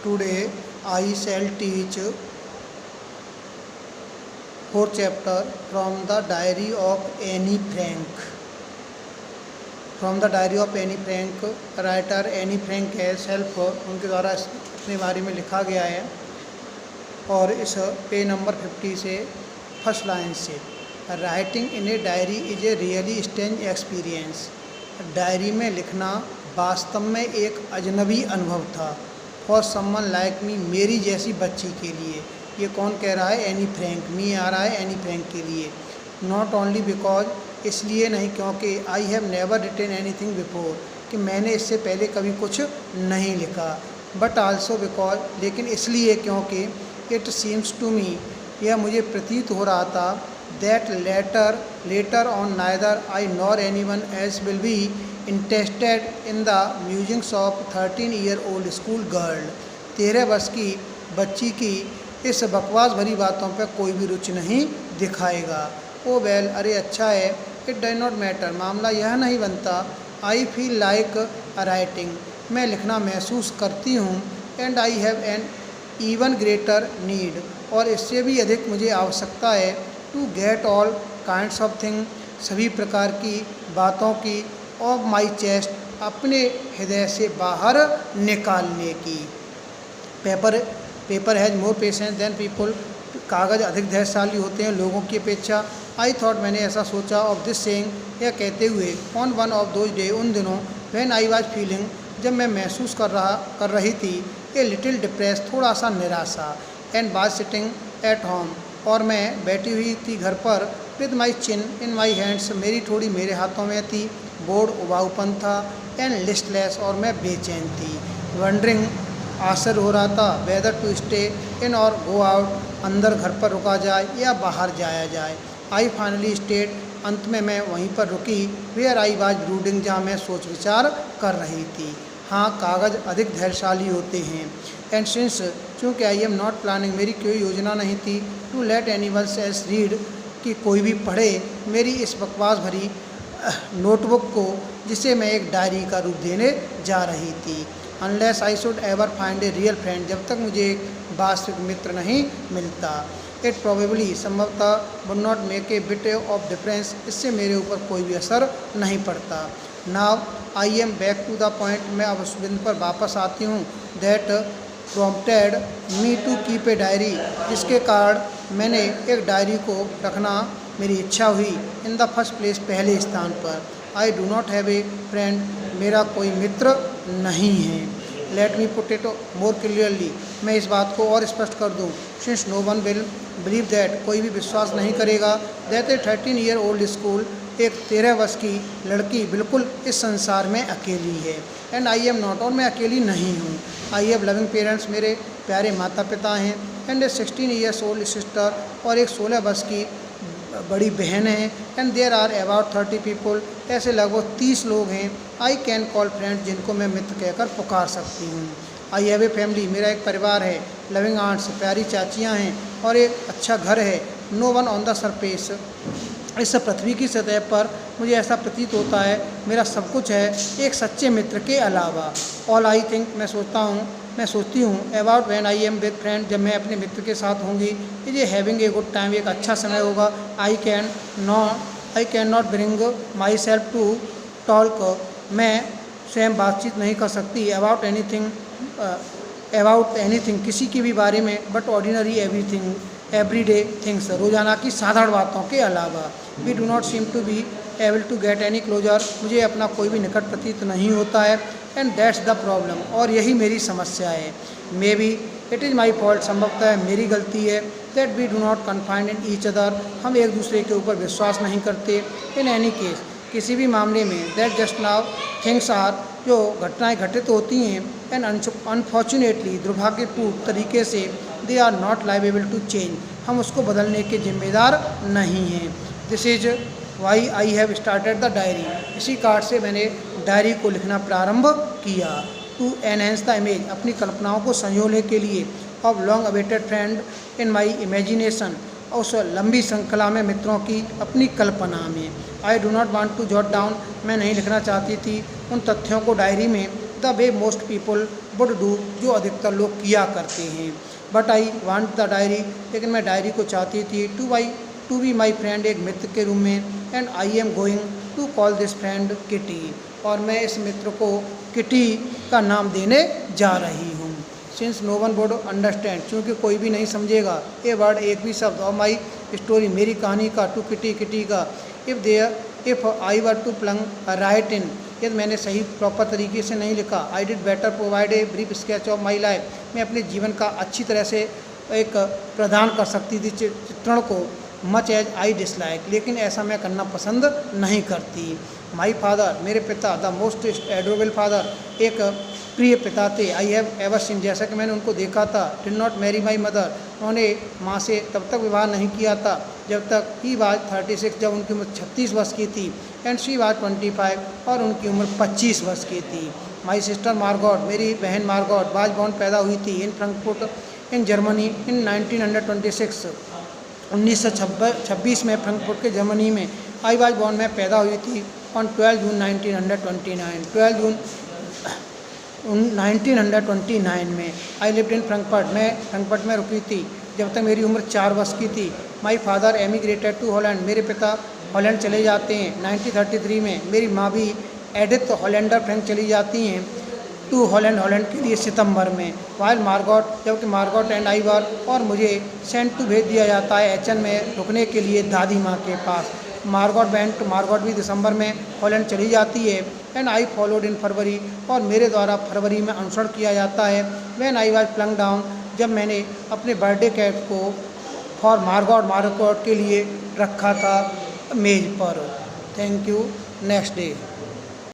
Today I shall teach fourth chapter from the diary of Annie Frank. From the diary of Annie Frank, writer Annie Frank है self उनके द्वारा अपने बारे में लिखा गया है और इस पेज नंबर 50 से फर्स्ट लाइन से writing in a diary is a really strange experience. Diary में लिखना वास्तव में एक अजनबी अनुभव था। फॉर समवन लाइक मी, मेरी जैसी बच्ची के लिए। ये कौन कह रहा है? Anne Frank. मी आ रहा है एनी फ्रैंक के लिए। नॉट ओनली बिकॉज, इसलिए नहीं क्योंकि I have never written anything before, कि मैंने इससे पहले कभी कुछ नहीं लिखा। बट आल्सो बिकॉज, लेकिन इसलिए क्योंकि इट सीम्स टू मी, यह मुझे प्रतीत हो रहा था, that later on neither I nor any one else will be interested in the musings of 13-year-old school girl. 13 वर्ष की बच्ची की इस बकवास भरी बातों पर कोई भी रुचि नहीं दिखाएगा। ओ वेल, अरे अच्छा है। इट डज नॉट मैटर, मामला यह नहीं बनता। आई फील लाइक राइटिंग, मैं लिखना महसूस करती हूँ। And I have an even greater need, और इससे भी अधिक मुझे आवश्यकता है, to get all kinds of thing, सभी प्रकार की बातों की, ऑफ माई चेस्ट, अपने हृदय से बाहर निकालने की। Paper has more patience than people, कागज़ अधिक धैर्यशाली होते हैं लोगों की अपेक्षा। आई थॉट, मैंने ऐसा सोचा, ऑफ दिस सेइंग, यह कहते हुए, on one of those day, उन दिनों, व्हेन आई वाज फीलिंग, जब मैं महसूस कर रही थी, ए लिटिल डिप्रेस, थोड़ा सा निराशा, and was sitting at home, और मैं बैठी हुई थी घर पर, with my chin in my hands, मेरी थोड़ी मेरे हाथों में थी, बोर्ड उबाऊपन था, एंड लिस्टलेस, और मैं बेचैन थी, वंडरिंग, आश्चर्य हो रहा था, वेदर टू स्टे इन और गो आउट, अंदर घर पर रुका जाए या बाहर जाया जाए। आई फाइनली स्टेड, अंत में मैं वहीं पर रुकी, वेयर आई वाज ब्रूडिंग, जहाँ मैं सोच विचार कर रही थी। हाँ, कागज़ अधिक धैर्यशाली होते हैं। एंड सिंस, चूँकि आई एम नॉट प्लानिंग, मेरी कोई योजना नहीं थी, to let anyone else read, कि कोई भी पढ़े मेरी इस बकवास भरी नोटबुक को, जिसे मैं एक डायरी का रूप देने जा रही थी। Unless I should ever find a real friend, जब तक मुझे एक वास्तविक मित्र नहीं मिलता। इट प्रोबेबली, संभवतः, would not make a bit of difference, इससे मेरे ऊपर कोई भी असर नहीं पड़ता। Now I am back to the point, मैं अब उस बिंदु पर वापस आती हूँ, that prompted me to keep a diary, जिसके कारण मैंने एक डायरी को रखना मेरी इच्छा हुई। इन द फर्स्ट प्लेस, पहले स्थान पर। I do not have a friend, मेरा कोई मित्र नहीं है। Let me put it more clearly, मैं इस बात को और स्पष्ट कर दूँ। Since no one will believe that, कोई भी विश्वास नहीं करेगा, दैट ए 13-year-old स्कूल, एक 13 वर्ष की लड़की बिल्कुल इस संसार में अकेली है। एंड आई एम नॉट, और मैं अकेली नहीं हूँ। आई हैव लविंग पेरेंट्स, मेरे प्यारे माता पिता हैं। एंड ए 16-year-old सिस्टर, और एक 16 वर्ष की बड़ी बहन है। And there are about 30 people, ऐसे लगभग 30 लोग हैं। आई कैन कॉल फ्रेंड, जिनको मैं मित्र कहकर पुकार सकती हूँ। आई हैव ए फैमिली, मेरा एक परिवार है। लविंग आंट्स, प्यारी चाचियाँ हैं, और एक अच्छा घर है। No one on the surface, इस पृथ्वी की सतह पर मुझे ऐसा प्रतीत होता है मेरा सब कुछ है, एक सच्चे मित्र के अलावा। ऑल आई थिंक, मैं सोचती हूँ, about when I am with friend, जब मैं अपने मित्र के साथ होंगी, ये हैविंग ए गुड टाइम, एक अच्छा समय होगा। I can not bring myself to talk, मैं स्वयं बातचीत नहीं कर सकती। अबाउट एनीथिंग, किसी के भी बारे में, बट ऑर्डिनरी एवरीडे थिंग्स, रोजाना की साधारण बातों के अलावा। We do not seem to be able to get any closer, मुझे अपना कोई भी निकट प्रतीत नहीं होता है। एंड दैट्स द प्रॉब्लम, और यही मेरी समस्या है। Maybe it is my fault, संभवतः मेरी गलती है। That we do not confide in each other, हम एक दूसरे के ऊपर विश्वास नहीं करते। इन एनी केस, किसी भी मामले में, that just now things are, जो घटनाएं घटित होती हैं, एंड अनफॉर्चुनेटली, दुर्भाग्यपूर्ण तरीके से, they are not liable to change, हम उसको बदलने के जिम्मेदार नहीं हैं। This is why I have started the diary, इसी कारण से मैंने डायरी को लिखना प्रारंभ किया। टू एनहेंस द इमेज, अपनी कल्पनाओं को संजोने के लिए, of long awaited friend in my imagination, उस लंबी श्रृंखला में मित्रों की अपनी कल्पना में। I do not want to jot down, मैं नहीं लिखना चाहती थी उन तथ्यों को डायरी में, the way most people, would do, जो अधिकतर लोग किया करते हैं। But I want the diary, लेकिन मैं डायरी को चाहती थी, टू बी माई फ्रेंड, एक मित्र के रूप में, and I am going to call this friend Kitty, और मैं इस मित्र को किटी का नाम देने जा रही हूँ। Since no one would understand, क्योंकि कोई भी नहीं समझेगा, ए वर्ड, एक भी शब्द, और माई स्टोरी, मेरी कहानी का, टू किटी, किटी का, if I were to plunge right in, यदि मैंने सही प्रॉपर तरीके से नहीं लिखा, I did better provide a brief sketch of my life, मैं अपने जीवन का अच्छी तरह से एक प्रदान कर सकती थी चित्रण को, मच एज आई डिसलाइक, लेकिन ऐसा मैं करना पसंद नहीं करती। माई फादर, मेरे पिता, द मोस्ट एडोरेबल फादर, एक प्रिय पिता थे, आई हैव एवर सीन, जैसा कि मैंने उनको देखा था, did not marry my mother, उन्होंने माँ से तब तक विवाह नहीं किया था जब तक ही वाज 36, जब उनकी उम्र 36 वर्ष की थी, एंड शी वाज 25, और उनकी उम्र 25 वर्ष की थी। माई सिस्टर मार्गॉट, मेरी बहन मार्गॉट, वाज बॉर्न, पैदा हुई थी, इन फ्रैंकफर्ट इन जर्मनी इन 1926, 1926 में फ्रैंकफर्ट के जर्मनी में। आई वाज बॉर्न, मैं पैदा हुई थी ऑन 12 जून 1929, 12 जून 1929 में। आई लिव्ड इन फ्रैंकफर्ट, मैं फ्रैंकफर्ट में रुकी थी जब तक मेरी उम्र 4 वर्ष की थी। माई फादर एमिग्रेटेड टू हॉलैंड, मेरे पिता हॉलैंड चले जाते हैं 1933 में। मेरी माँ भी एडिथ हॉलैंडर फ्रैंक चली जाती हैं टू हॉलैंड के लिए सितंबर में। वाइल मार्गॉट, जबकि मार्गॉट एंड आई वर, और मुझे सेंट टू भेज दिया जाता है एचएन में रुकने के लिए दादी माँ के पास। मार्गॉट भी दिसंबर में हॉलैंड चली जाती है, एंड आई फॉलोड इन फरवरी, और मेरे द्वारा फरवरी में अनुसरण किया जाता है। When I was plunge down, जब मैंने अपने बर्थडे केक को फॉर मार्गॉट के लिए रखा था मेज पर। Thank you, next day.